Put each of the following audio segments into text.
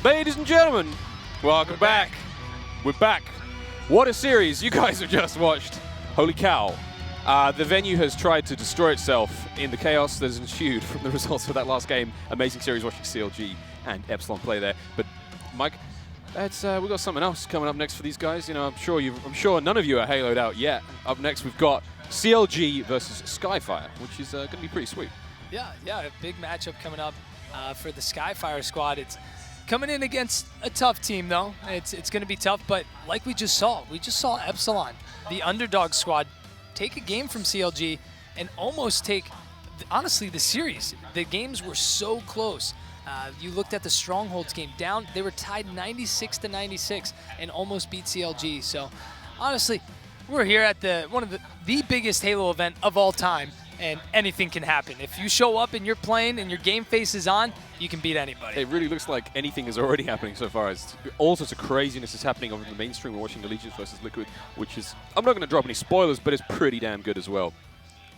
Ladies and gentlemen, welcome back. We're back. What a series you guys have just watched. Holy cow. The venue has tried to destroy itself in the chaos that has ensued from the results of that last game. Amazing series watching CLG and Epsilon play there. But Mike, we've got something else coming up next for these guys. You know, I'm sure none of you are haloed out yet. Up next, we've got CLG versus Skyfire, which is going to be pretty sweet. Yeah, a big matchup coming up for the Skyfire squad. It's coming in against a tough team, though. It's going to be tough, but like we just saw Epsilon, the underdog squad, take a game from CLG and almost take, honestly, the series. The games were so close. You looked at the Strongholds game down. They were tied 96-96 and almost beat CLG. So, honestly, we're here at one of the biggest Halo event of all time. And anything can happen. If you show up and you're playing and your game face is on, you can beat anybody. It really looks like anything is already happening so far. All sorts of craziness is happening over the mainstream. We're watching Allegiance versus Liquid, which is, I'm not going to drop any spoilers, but it's pretty damn good as well,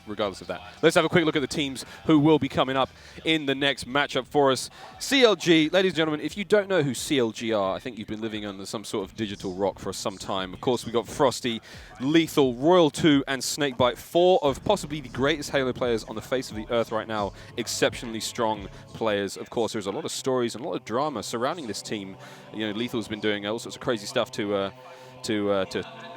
regardless of that. Let's have a quick look at the teams who will be coming up in the next matchup for us. CLG, ladies and gentlemen, if you don't know who CLG are, I think you've been living under some sort of digital rock for some time. Of course, we've got Frosty, Lethul, Royal 2, and Snakebite, 4 of possibly the greatest Halo players on the face of the earth right now. Exceptionally strong players. Of course, there's a lot of stories and a lot of drama surrounding this team. You know, Lethul's been doing all sorts of crazy stuff to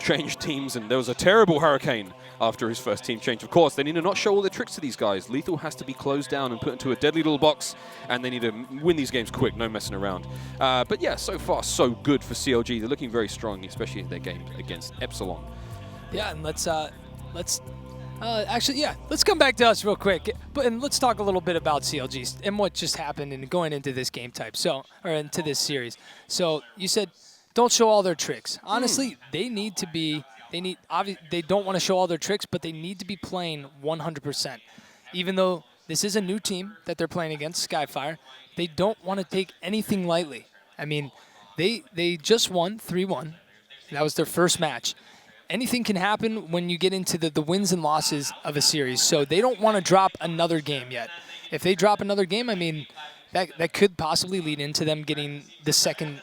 change teams, and there was a terrible hurricane after his first team change. Of course, they need to not show all their tricks to these guys. Lethul has to be closed down and put into a deadly little box, and they need to win these games quick, no messing around. But yeah, so far, so good for CLG. They're looking very strong, especially in their game against Epsilon. Yeah, and let's come back to us real quick, and let's talk a little bit about CLG and what just happened and going into this game type, or into this series. So you said, don't show all their tricks. Honestly, they don't want to show all their tricks, but they need to be playing 100%. Even though this is a new team that they're playing against, Skyfire, they don't want to take anything lightly. I mean, they just won 3-1. That was their first match. Anything can happen when you get into the wins and losses of a series, so they don't want to drop another game yet. If they drop another game, I mean, that could possibly lead into them getting the second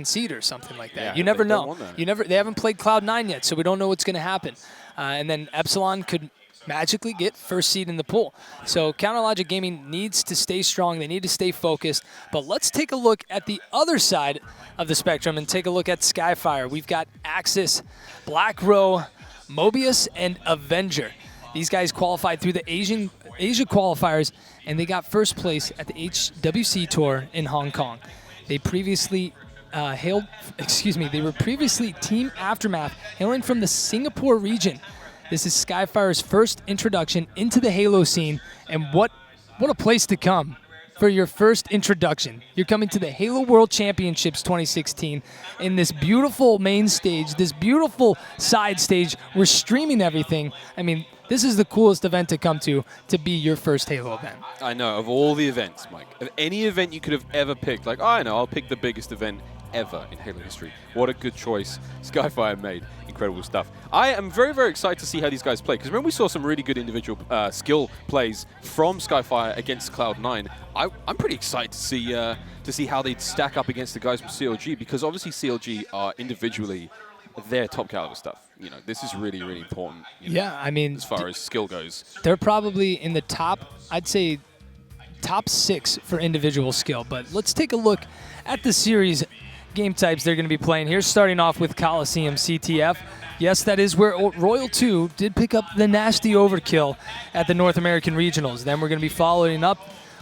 seed or something like that. Yeah, you never know. They haven't played Cloud9 yet, so we don't know what's going to happen. And then Epsilon could magically get first seed in the pool. So Counterlogic Gaming needs to stay strong. They need to stay focused. But let's take a look at the other side of the spectrum and take a look at Skyfire. We've got Axis, Blaqkrow, Mobius, and Avenger. These guys qualified through the Asia qualifiers, and they got first place at the HWC Tour in Hong Kong. They previously they were previously Team Aftermath, hailing from the Singapore region. This is Skyfire's first introduction into the Halo scene, and what a place to come for your first introduction. You're coming to the Halo World Championships 2016 in this beautiful main stage, this beautiful side stage. We're streaming everything. I mean, this is the coolest event to come to be your first Halo event. I know, of all the events, Mike, of any event you could have ever picked, like, I know, I'll pick the biggest event ever in Halo history. What a good choice Skyfire made. Incredible stuff. I am very, very excited to see how these guys play, because remember we saw some really good individual skill plays from Skyfire against Cloud9. I'm pretty excited to see how they'd stack up against the guys from CLG, because obviously CLG are individually their top caliber stuff. You know, this is really, really important. Yeah, I mean, as far as skill goes, they're probably in the top, I'd say, top 6 for individual skill. But let's take a look at the series game types they're going to be playing here, starting off with Coliseum CTF. Yes, that is where Royal 2 did pick up the nasty overkill at the North American Regionals. Then we're going to be following up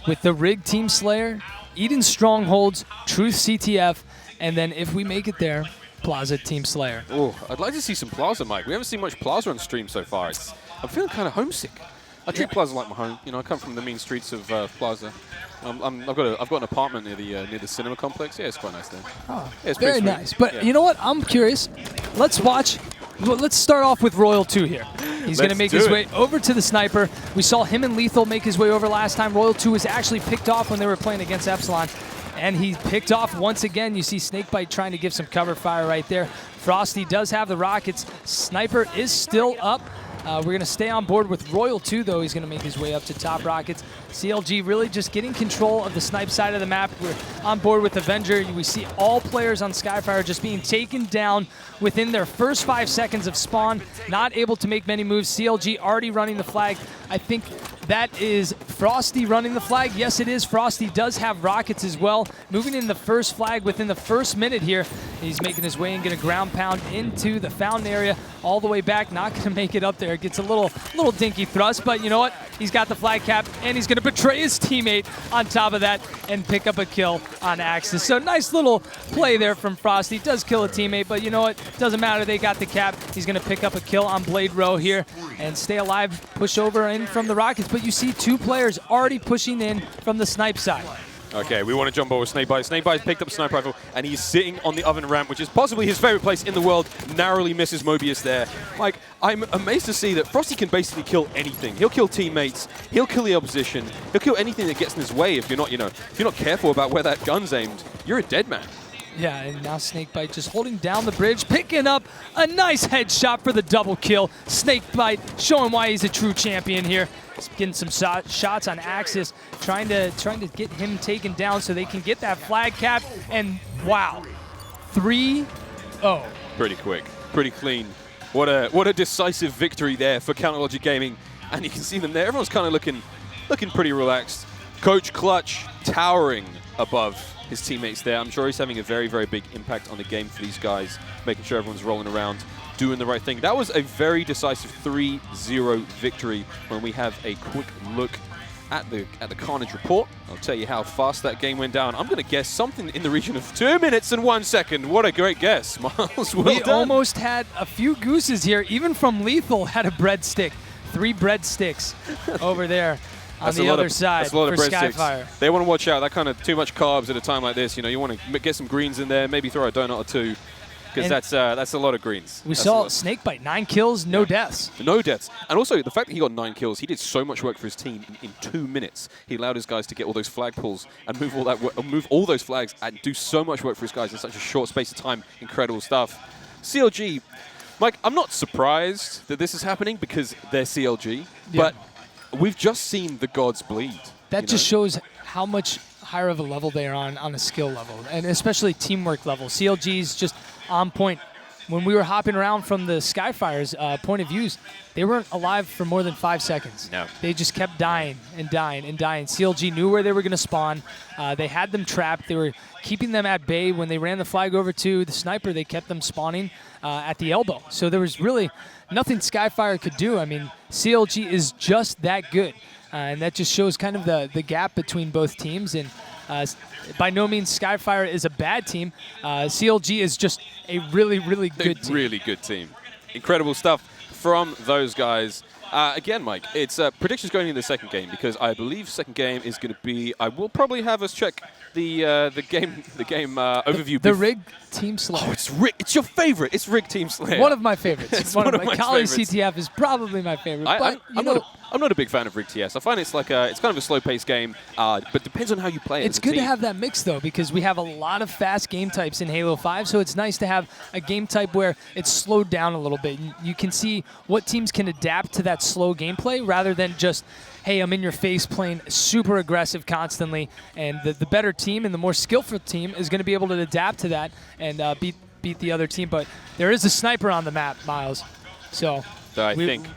with the Rig Team Slayer, Eden Strongholds, Truth CTF, and then if we make it there, Plaza Team Slayer. Oh, I'd like to see some Plaza, Mike. We haven't seen much Plaza on stream so far. I'm feeling kind of homesick. I treat Plaza like my home. You know, I come from the mean streets of Plaza. I've got an apartment near the cinema complex. Yeah, it's quite nice there. Oh, yeah, it's very nice. But you know what? I'm curious. Let's watch. Let's start off with Royal 2 here. He's going to make his way over to the sniper. We saw him and Lethul make his way over last time. Royal 2 was actually picked off when they were playing against Epsilon. And he picked off once again. You see Snakebite trying to give some cover fire right there. Frosty does have the rockets. Sniper is still up. We're going to stay on board with Royal 2, though. He's going to make his way up to top rockets. CLG really just getting control of the snipe side of the map. We're on board with Avenger. We see all players on Skyfire just being taken down within their first 5 seconds of spawn, not able to make many moves. CLG already running the flag. I think that is Frosty running the flag. Yes, it is. Frosty does have rockets as well. Moving in the first flag within the first minute here. He's making his way and going to ground pound into the fountain area all the way back. Not going to make it up there. Gets a little dinky thrust, but you know what? He's got the flag cap, and he's going to betray his teammate on top of that and pick up a kill on Axis. So nice little play there from Frosty. Does kill a teammate, but you know what? Doesn't matter. They got the cap. He's going to pick up a kill on Blaqkrow here and stay alive, push over in from the rockets. But you see 2 players already pushing in from the snipe side. Okay, we want to jump over with Snakebite. Snakebite picked up a sniper rifle, and he's sitting on the oven ramp, which is possibly his favorite place in the world. Narrowly misses Mobius there. Like, I'm amazed to see that Frosty can basically kill anything. He'll kill teammates. He'll kill the opposition. He'll kill anything that gets in his way. If you're not, if you're not careful about where that gun's aimed, you're a dead man. Yeah, and now Snakebite just holding down the bridge, picking up a nice headshot for the double kill. Snakebite showing why he's a true champion here. He's getting some shots on Axis, trying to get him taken down so they can get that flag cap. And wow, 3-0. Pretty quick, pretty clean. What a decisive victory there for Counterlogic Gaming. And you can see them there. Everyone's kind of looking pretty relaxed. Coach Clutch towering above his teammates there. I'm sure he's having a very, very big impact on the game for these guys, making sure everyone's rolling around, doing the right thing. That was a very decisive 3-0 victory. When we have a quick look at the Carnage report, I'll tell you how fast that game went down. I'm going to guess something in the region of 2 minutes and 1 second. What a great guess, Miles. Well done. Almost had a few gooses here. Even from Lethul had a breadstick. 3 breadsticks over there. On the other side for Skyfire. They want to watch out. That kind of too much carbs at a time like this. You want to get some greens in there, maybe throw a donut or 2, because that's a lot of greens. We saw Snakebite, 9 kills, no deaths. No deaths. And also, the fact that he got 9 kills, he did so much work for his team in 2 minutes. He allowed his guys to get all those flag pulls and move all those flags and do so much work for his guys in such a short space of time. Incredible stuff. CLG, Mike, I'm not surprised that this is happening because they're CLG, but we've just seen the gods bleed. That just shows how much higher of a level they are on a skill level, and especially teamwork level. CLG's just on point. When we were hopping around from the Skyfire's point of views, they weren't alive for more than 5 seconds. No. They just kept dying and dying and dying. CLG knew where they were going to spawn. They had them trapped. They were keeping them at bay. When they ran the flag over to the sniper, they kept them spawning at the elbow. So there was really nothing Skyfire could do. I mean, CLG is just that good. And that just shows kind of the gap between both teams. And by no means Skyfire is a bad team. CLG is just a really, really good team. Really good team. Incredible stuff from those guys. Again, Mike, it's predictions going into the second game, because I believe second game is going to be. I will probably have us check the game overview. The Rig Team Slayer. Oh, it's your favorite. It's Rig Team Slayer. One of my favorites. It's one of my Coliseum CTF is probably my favorite. I'm not a big fan of Rig TS. I find it's like it's kind of a slow-paced game, but depends on how you play it. It's good to have that mix, though, because we have a lot of fast game types in Halo 5, so it's nice to have a game type where it's slowed down a little bit. You can see what teams can adapt to that slow gameplay rather than just, hey, I'm in your face playing super aggressive constantly. And the better team and the more skillful team is going to be able to adapt to that and beat the other team. But there is a sniper on the map, Miles. So I think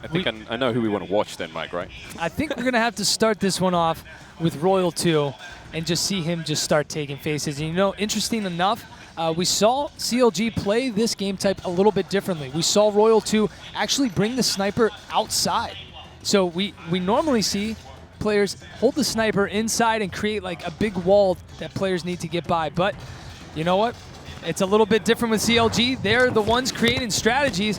I know who we want to watch then, Mike, right? I think we're going to have to start this one off with Royal 2 and just see him just start taking faces. And interesting enough, we saw CLG play this game type a little bit differently. We saw Royal 2 actually bring the sniper outside. So we normally see players hold the sniper inside and create like a big wall that players need to get by. But you know what? It's a little bit different with CLG. They're the ones creating strategies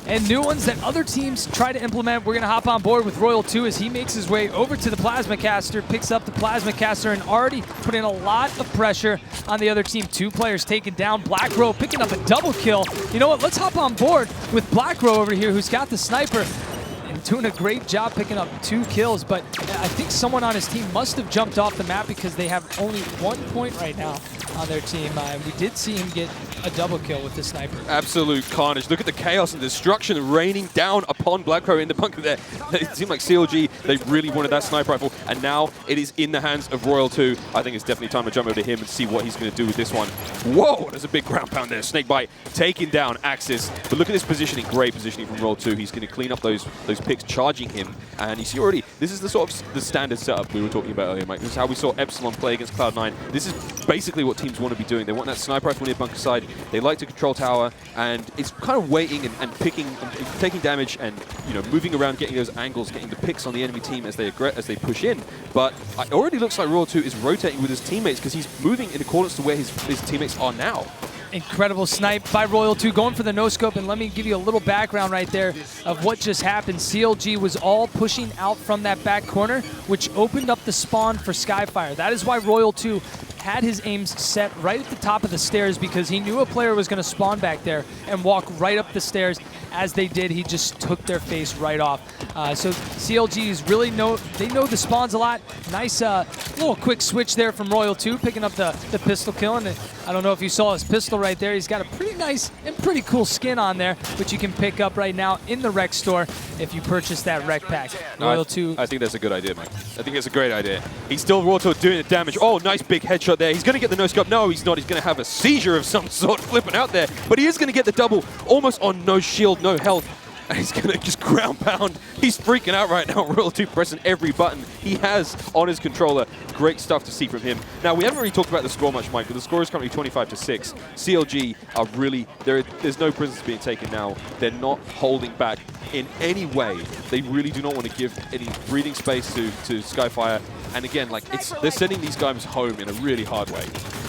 and new ones that other teams try to implement. We're going to hop on board with Royal 2 as he makes his way over to the Plasma Caster, picks up the Plasma Caster, and already putting a lot of pressure on the other team. 2 players taken down. Blaqkrow picking up a double kill. You know what? Let's hop on board with Blaqkrow over here, who's got the sniper. And doing a great job picking up 2 kills, but I think someone on his team must have jumped off the map because they have only 1 point right now on their team. We did see him get a double kill with the sniper. Absolute carnage. Look at the chaos and destruction raining down upon Blaqkrow in the bunker there. It seemed like CLG, they really wanted that sniper rifle, and now it is in the hands of Royal 2. I think it's definitely time to jump over to him and see what he's going to do with this one. Whoa, there's a big ground pound there. Snakebite taking down Axis. But look at this positioning, great positioning from Royal 2. He's going to clean up those picks, charging him. And you see already, this is the sort of the standard setup we were talking about earlier, Mike. This is how we saw Epsilon play against Cloud9. This is basically what teams want to be doing. They want that sniper rifle near bunker side. They like to control tower, and it's kind of waiting and picking, taking damage, and moving around, getting those angles, getting the picks on the enemy team as they push in. But it already looks like Royal 2 is rotating with his teammates because he's moving in accordance to where his teammates are now. Incredible snipe by Royal 2, going for the no-scope, and let me give you a little background right there of what just happened. CLG was all pushing out from that back corner, which opened up the spawn for Skyfire. That is why Royal 2 had his aims set right at the top of the stairs, because he knew a player was going to spawn back there and walk right up the stairs. As they did, he just took their face right off. So CLGs really know the spawns a lot. Nice little quick switch there from Royal 2, picking up the pistol kill. And I don't know if you saw his pistol right there. He's got a pretty nice and pretty cool skin on there, which you can pick up right now in the rec store if you purchase that rec pack. Royal 2. I think that's a good idea, Mike. I think it's a great idea. He's still Royal 2 doing the damage. Oh, nice big headshot there. He's going to get the no-scope. No, he's not. He's going to have a seizure of some sort flipping out there. But he is going to get the double, almost on no shield, no health. And he's going to just ground pound. He's freaking out right now. Royal 2 pressing every button he has on his controller. Great stuff to see from him. Now, we haven't really talked about the score much, Mike, but the score is currently 25-6. CLG are really, there's no prisoners being taken now. They're not holding back in any way. They really do not want to give any breathing space to Skyfire. And again, like, they're sending these guys home in a really hard way.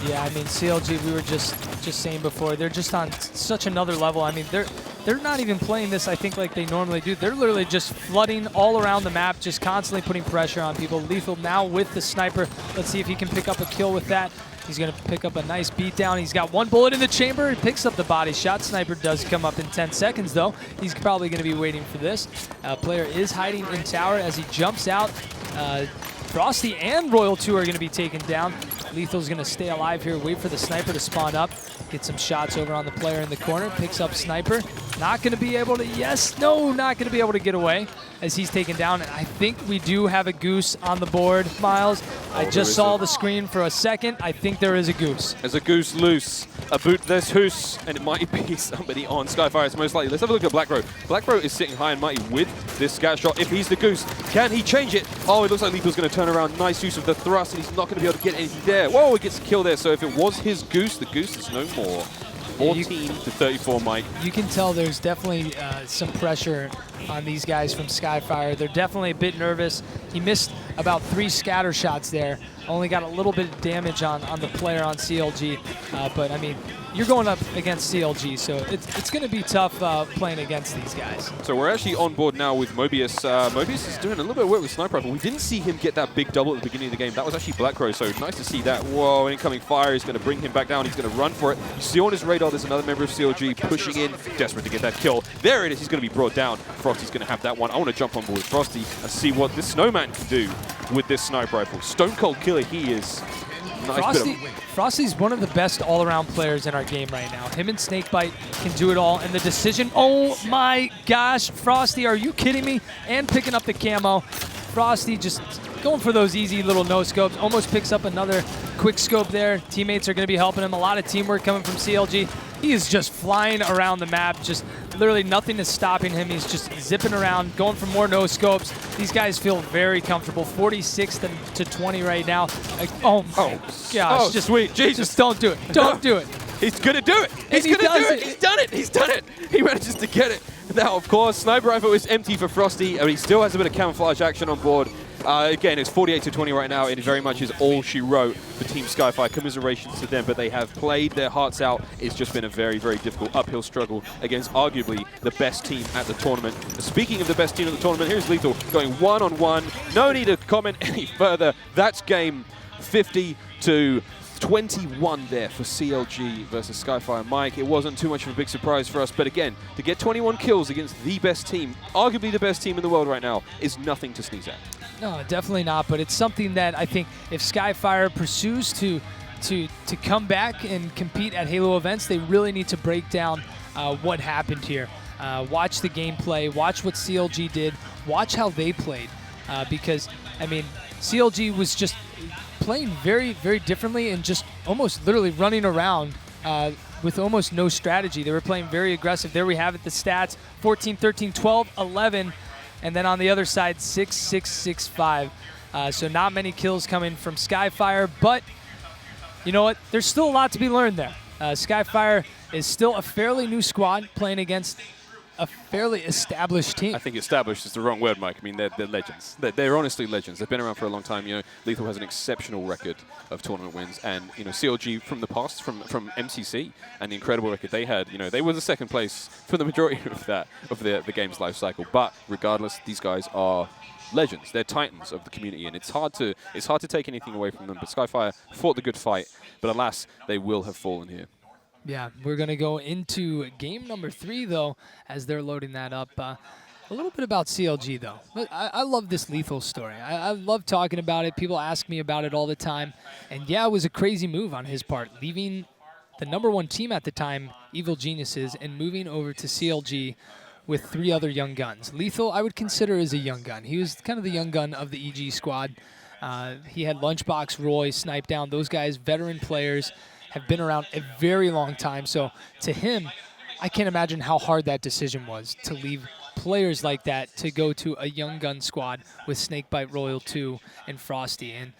Yeah, I mean, CLG, we were just saying before, they're just on such another level. I mean, they're not even playing this, I think, like they normally do. They're literally just flooding all around the map, just constantly putting pressure on people. Lethul now with the sniper. Let's see if he can pick up a kill with that. He's going to pick up a nice beatdown. He's got 1 bullet in the chamber. He picks up the body shot. Sniper does come up in 10 seconds, though. He's probably going to be waiting for this. Player is hiding in tower as he jumps out. Frosty and Royal 2 are going to be taken down. Lethul's going to stay alive here, wait for the sniper to spawn up, get some shots over on the player in the corner, picks up sniper. Not going to be able to, not going to be able to get away as he's taken down. And I think we do have a goose on the board, Miles. I just saw the screen for a second. I think there is a goose. There's a goose loose. A boot there's Hoos, and it might be somebody on Skyfire. It's most likely. Let's have a look at Blaqkrow. Blaqkrow is sitting high and mighty with this scat shot. If he's the goose, can he change it? Oh, it looks like Lethal's going to turn around. Nice use of the thrust, and he's not going to be able to get anything there. Whoa, he gets a kill there. So if it was his goose, the goose is no more. 14-34, Mike. You can tell there's definitely some pressure on these guys from Skyfire. They're definitely a bit nervous. He missed about 3 scatter shots there. Only got a little bit of damage on the player on CLG. But, I mean, you're going up against CLG, so it's going to be tough playing against these guys. So we're actually on board now with Mobius. Mobius is doing a little bit of work with Sniper Rifle. We didn't see him get that big double at the beginning of the game. That was actually Blaqkrow, so nice to see that. Whoa, incoming fire is going to bring him back down. He's going to run for it. You see on his radar, there's another member of CLG pushing in, desperate to get that kill. There it is. He's going to be brought down. Frosty's going to have that one. I want to jump on board with Frosty and see what this snowman can do with this Sniper Rifle. Stone Cold Killer he is. Nice Frosty's one of the best all-around players in our game right now. Him and Snakebite can do it all. And the decision, oh my gosh, Frosty, are you kidding me? And picking up the camo. Frosty just going for those easy little no-scopes. Almost picks up another quick scope there. Teammates are going to be helping him. A lot of teamwork coming from CLG. He is just flying around the map. Just literally nothing is stopping him. He's just zipping around, going for more no-scopes. These guys feel very comfortable. 46-20 right now. Oh gosh. Oh, just sweet. Jesus. Just don't do it. Don't do it. He's going to do it. He's going to do it. He's done it. He's done it. He manages to get it. Now, of course, Sniper Rifle is empty for Frosty. He still has a bit of camouflage action on board. Again, it's 48-20 right now. It very much is all she wrote for Team Skyfire. Commiserations to them, but they have played their hearts out. It's just been a very, very difficult uphill struggle against arguably the best team at the tournament. Speaking of the best team at the tournament, here's Lethul going one-on-one. No need to comment any further. That's game 50-20. 21 there for CLG versus Skyfire. Mike, it wasn't too much of a big surprise for us, but again, to get 21 kills against the best team, arguably the best team in the world right now, is nothing to sneeze at. No, definitely not, but it's something that I think if Skyfire pursues to come back and compete at Halo events, they really need to break down what happened here. Watch the gameplay, watch what CLG did, watch how they played, because, I mean, CLG was just playing very, very differently and just almost literally running around with almost no strategy. They were playing very aggressive. There we have it, the stats, 14, 13, 12, 11, and then on the other side, 6, 6, 6, 5. So not many kills coming from Skyfire, but you know what? There's still a lot to be learned there. Skyfire is still a fairly new squad playing against a fairly established team. I think established is the wrong word, Mike. I mean, they're legends. They're honestly legends. They've been around for a long time. You know, Lethul has an exceptional record of tournament wins, and you know, CLG from the past, from MCC, and the incredible record they had. You know, they were the second place for the majority of the game's life cycle. But regardless, these guys are legends. They're titans of the community, and it's hard to take anything away from them. But Skyfire fought the good fight, but alas, they will have fallen here. Yeah, we're going to go into game number 3, though, as they're loading that up. A little bit about CLG, though. I love this Lethul story. I love talking about it. People ask me about it all the time. And, yeah, it was a crazy move on his part, leaving the #1 team at the time, Evil Geniuses, and moving over to CLG with 3 other young guns. Lethul, I would consider, as a young gun. He was kind of the young gun of the EG squad. He had Lunchbox, Roy, Snipe Down. Those guys, veteran players, have been around a very long time. So to him, I can't imagine how hard that decision was to leave players like that to go to a young gun squad with Snakebite, Royal 2, and Frosty. And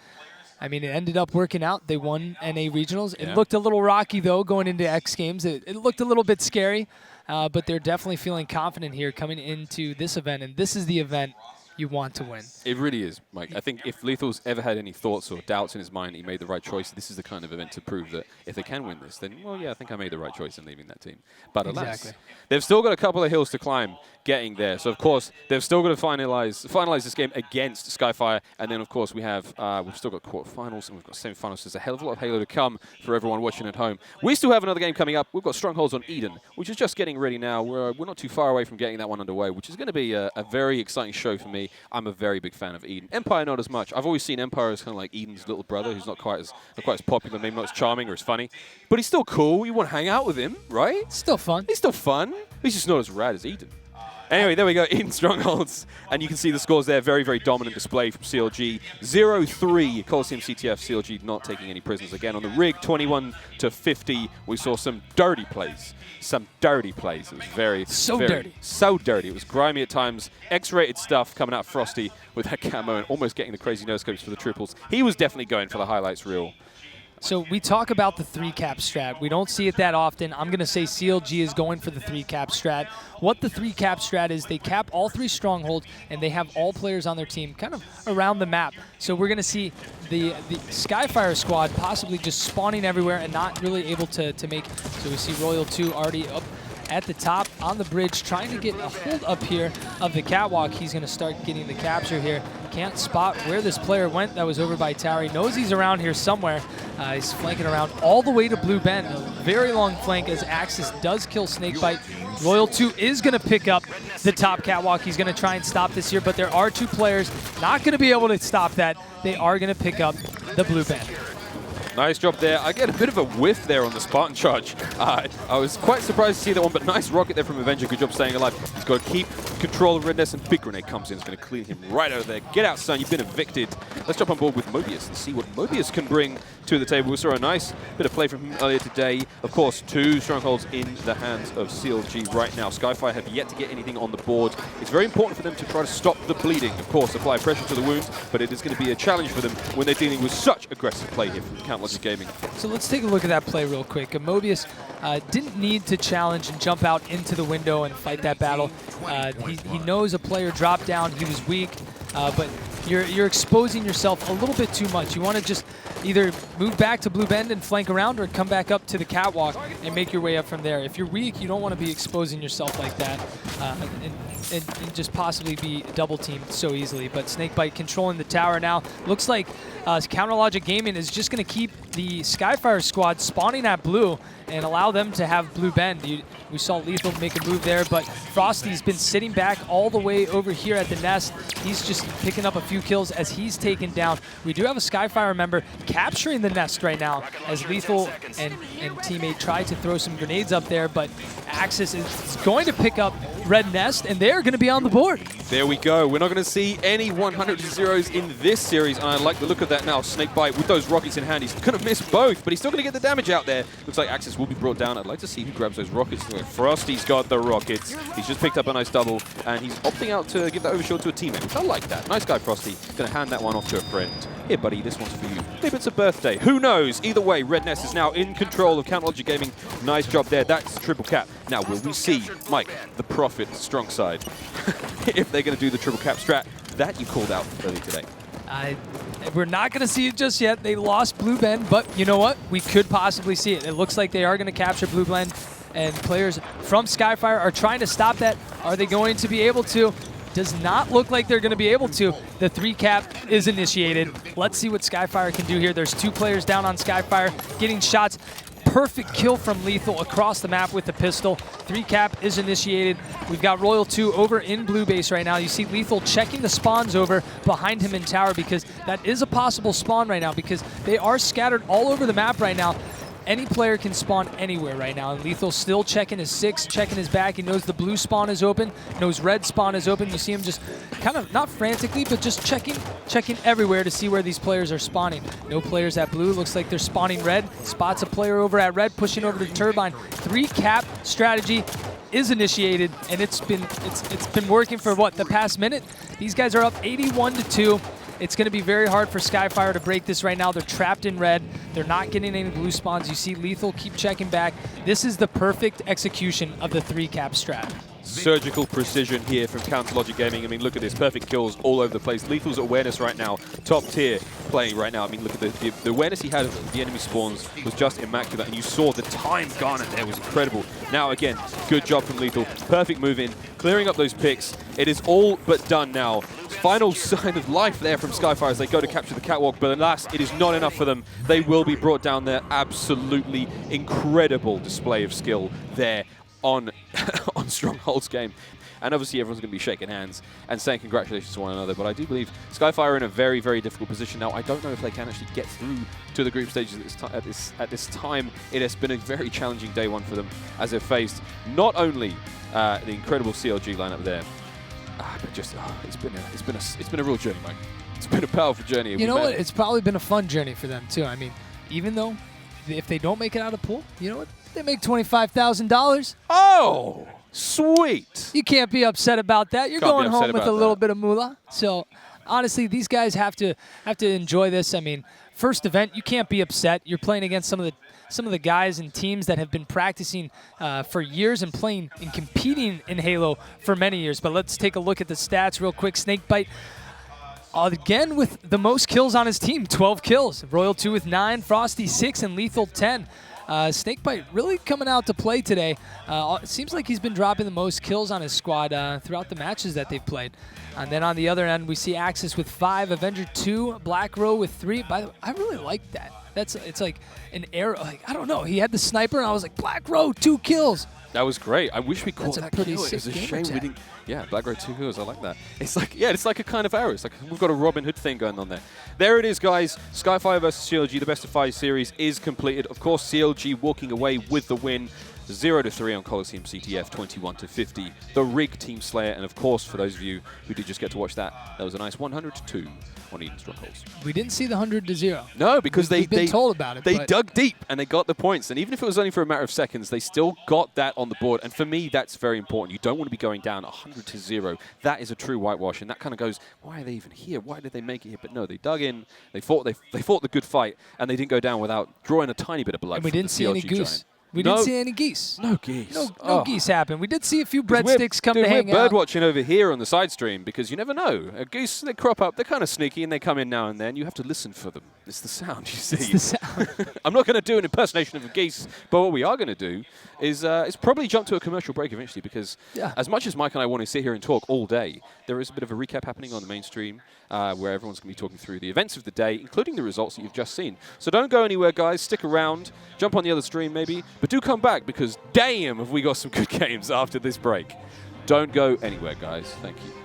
I mean, it ended up working out. They won NA Regionals. It looked a little rocky, though, going into X Games. It looked a little bit scary, but they're definitely feeling confident here coming into this event. And this is the event you want to win. It really is, Mike. I think if Lethul's ever had any thoughts or doubts in his mind, he made the right choice. This is the kind of event to prove that if they can win this, then, well, yeah, I think I made the right choice in leaving that team. But alas, they've still got a couple of hills to climb getting there. So, of course, they've still got to finalize this game against Skyfire. And then, of course, we've still got quarterfinals and we've got semifinals. There's a hell of a lot of Halo to come for everyone watching at home. We still have another game coming up. We've got Strongholds on Eden, which is just getting ready now. We're not too far away from getting that one underway, which is going to be a very exciting show for me. I'm a very big fan of Eden. Empire, not as much. I've always seen Empire as kind of like Eden's little brother, who's not quite as popular, maybe not as charming or as funny, but he's still cool. You want to hang out with him, right? Still fun. He's still fun. He's just not as rad as Eden. Anyway, there we go, Eden Strongholds. And you can see the scores there, very, very dominant display from CLG. 0-3, Coliseum CTF, CLG not taking any prisoners again. On the rig, 21-50, we saw some dirty plays. Some dirty plays. It was very dirty. So dirty. It was grimy at times. X-rated stuff coming out of Frosty with that camo and almost getting the crazy nose scopes for the triples. He was definitely going for the highlights reel. So we talk about the 3-cap strat. We don't see it that often. I'm going to say CLG is going for the 3-cap strat. What the 3-cap strat is, they cap all 3 strongholds, and they have all players on their team kind of around the map. So we're going to see the Skyfire squad possibly just spawning everywhere and not really able to make. So we see Royal 2 already up at the top on the bridge, trying to get a hold up here of the catwalk. He's going to start getting the capture here. Can't spot where this player went. That was over by Tower. He knows he's around here somewhere. He's flanking around all the way to Blue Bend. A very long flank as Axis does kill Snakebite. Royal 2 is going to pick up the top catwalk. He's going to try and stop this here, but there are 2 players not going to be able to stop that. They are going to pick up the Blue Bend. Nice job there. I get a bit of a whiff there on the Spartan charge. I was quite surprised to see that one, but nice rocket there from Avenger. Good job staying alive. He's got to keep control of Redness, and Big Grenade comes in. It's going to clean him right out of there. Get out, son. You've been evicted. Let's jump on board with Mobius and see what Mobius can bring to the table. We saw a nice bit of play from him earlier today. Of course, 2 strongholds in the hands of CLG right now. Skyfire have yet to get anything on the board. It's very important for them to try to stop the bleeding. Of course, apply pressure to the wounds, but it is going to be a challenge for them when they're dealing with such aggressive play here from Countless Gaming. So let's take a look at that play real quick. Mobius didn't need to challenge and jump out into the window and fight that battle. He knows a player dropped down. He was weak, but you're exposing yourself a little bit too much. You want to just either move back to blue bend and flank around, or come back up to the catwalk and make your way up from there. If you're weak, you don't want to be exposing yourself like that and just possibly be double teamed so easily. But Snakebite controlling the tower now. Looks like Counter Logic Gaming is just going to keep the Skyfire squad spawning at blue and allow them to have blue bend. We saw Lethul make a move there, but Frosty's been sitting back all the way over here at the nest. He's just picking up a few kills as he's taken down. We do have a Skyfire member capturing the nest right now as Lethul and teammate try to throw some grenades up there, but Axis is going to pick up red nest, and they're going to be on the board. There we go. We're not going to see any 100-0s in this series, and I like the look of that now. Snakebite with those rockets in hand. He's going to miss both, but he's still going to get the damage out there. Looks like Axis will be brought down. I'd like to see who grabs those rockets. Frosty's got the rockets. He's just picked up a nice double, and he's opting out to give that overshield to a teammate, which I like that. Nice guy, Frosty. Going to hand that one off to a friend. Here, buddy, this one's for you. Maybe it's a birthday. Who knows? Either way, Red Nest is now in control of Counter Logic Gaming. Nice job there. That's triple cap. Now, will we see, Mike, the Prophet strong side, if they're going to do the triple cap strat that you called out earlier today? We're not going to see it just yet. They lost blue bend, but you know what? We could possibly see it. It looks like they are going to capture blue blend, and players from Skyfire are trying to stop that. Are they going to be able to? Does not look like they're going to be able to. The 3-cap is initiated. Let's see what Skyfire can do here. There's 2 players down on Skyfire getting shots. Perfect kill from Lethul across the map with the pistol. 3-cap is initiated. We've got Royal 2 over in blue base right now. You see Lethul checking the spawns over behind him in tower, because that is a possible spawn right now, because they are scattered all over the map right now. Any player can spawn anywhere right now, and Lethul's still checking his 6, checking his back. He knows the blue spawn is open, knows red spawn is open. You see him just kind of, not frantically, but just checking everywhere to see where these players are spawning. No players at blue. Looks like they're spawning red. Spots a player over at red, pushing over to Turbine. 3-cap strategy is initiated, and it's been working for what, the past minute? These guys are up 81-2. It's going to be very hard for Skyfire to break this right now. They're trapped in red. They're not getting any blue spawns. You see Lethul keep checking back. This is the perfect execution of the 3-cap strat. Surgical precision here from Counter Logic Gaming. I mean, look at this. Perfect kills all over the place. Lethul's awareness right now, top tier playing right now. I mean, look at the awareness he had of the enemy spawns was just immaculate. And you saw the time garnet there was incredible. Now, again, good job from Lethul. Perfect move in, clearing up those picks. It is all but done now. Final sign of life there from Skyfire as they go to capture the catwalk, but alas, it is not enough for them. They will be brought down there. Absolutely incredible display of skill there on Strongholds game. And obviously everyone's going to be shaking hands and saying congratulations to one another, but I do believe Skyfire are in a very, very difficult position now. I don't know if they can actually get through to the group stages at this time. It has been a very challenging day one for them as they've faced not only the incredible CLG lineup there, but just it's been a real journey, Mike. It's been a powerful journey. You know what? It's probably been a fun journey for them too. I mean, even though if they don't make it out of pool, you know what? They make $25,000. Oh, sweet! You can't be upset about that. You're going home with a little bit of moolah. So honestly, these guys have to enjoy this. I mean, first event, you can't be upset. You're playing against some of the guys and teams that have been practicing for years and playing and competing in Halo for many years. But let's take a look at the stats real quick. Snakebite, again with the most kills on his team, 12 kills. Royal 2 with 9, Frosty 6, and Lethul 10. Snakebite really coming out to play today. It seems like he's been dropping the most kills on his squad throughout the matches that they've played. And then on the other end, we see Axis with 5, Avenger 2, Blaqkrow with 3. By the way, I really like that. It's like an arrow. Like, I don't know. He had the sniper, and I was like, Blaqkrow, 2 kills. That was great. I wish we caught that pretty kill. It was a sick shame we didn't. Yeah, Blaqkrow 2 kills. I like that. It's like, yeah, it's like a kind of arrow. It's like we've got a Robin Hood thing going on there. There it is, guys. Skyfire versus CLG. The best of 5 series is completed. Of course, CLG walking away with the win. 0-3 on Coliseum CTF, 21-50. The Rig Team Slayer, and of course, for those of you who did just get to watch that, that was a nice 100-2 on Eden Strongholds. We didn't see the 100-0. No, because we've been told about it. They dug deep and they got the points, and even if it was only for a matter of seconds, they still got that on the board. And for me, that's very important. You don't want to be going down 100-0. That is a true whitewash, and that kind of goes, why are they even here? Why did they make it here? But no, they dug in. They fought the good fight, and they didn't go down without drawing a tiny bit of blood. And we didn't see any goose. We didn't see any geese. No geese. No geese happen. We did see a few 'Cause breadsticks come to hang we're out. bird watching over here on the side stream because you never know. Goose, they crop up. They're kind of sneaky and they come in now and then. You have to listen for them. It's the sound you see. It's the sound. I'm not going to do an impersonation of a geese, but what we are going to do is probably jump to a commercial break eventually because as much as Mike and I want to sit here and talk all day, there is a bit of a recap happening on the main stream where everyone's going to be talking through the events of the day, including the results that you've just seen. So don't go anywhere, guys. Stick around. Jump on the other stream maybe, but do come back because damn have we got some good games after this break. Don't go anywhere, guys. Thank you.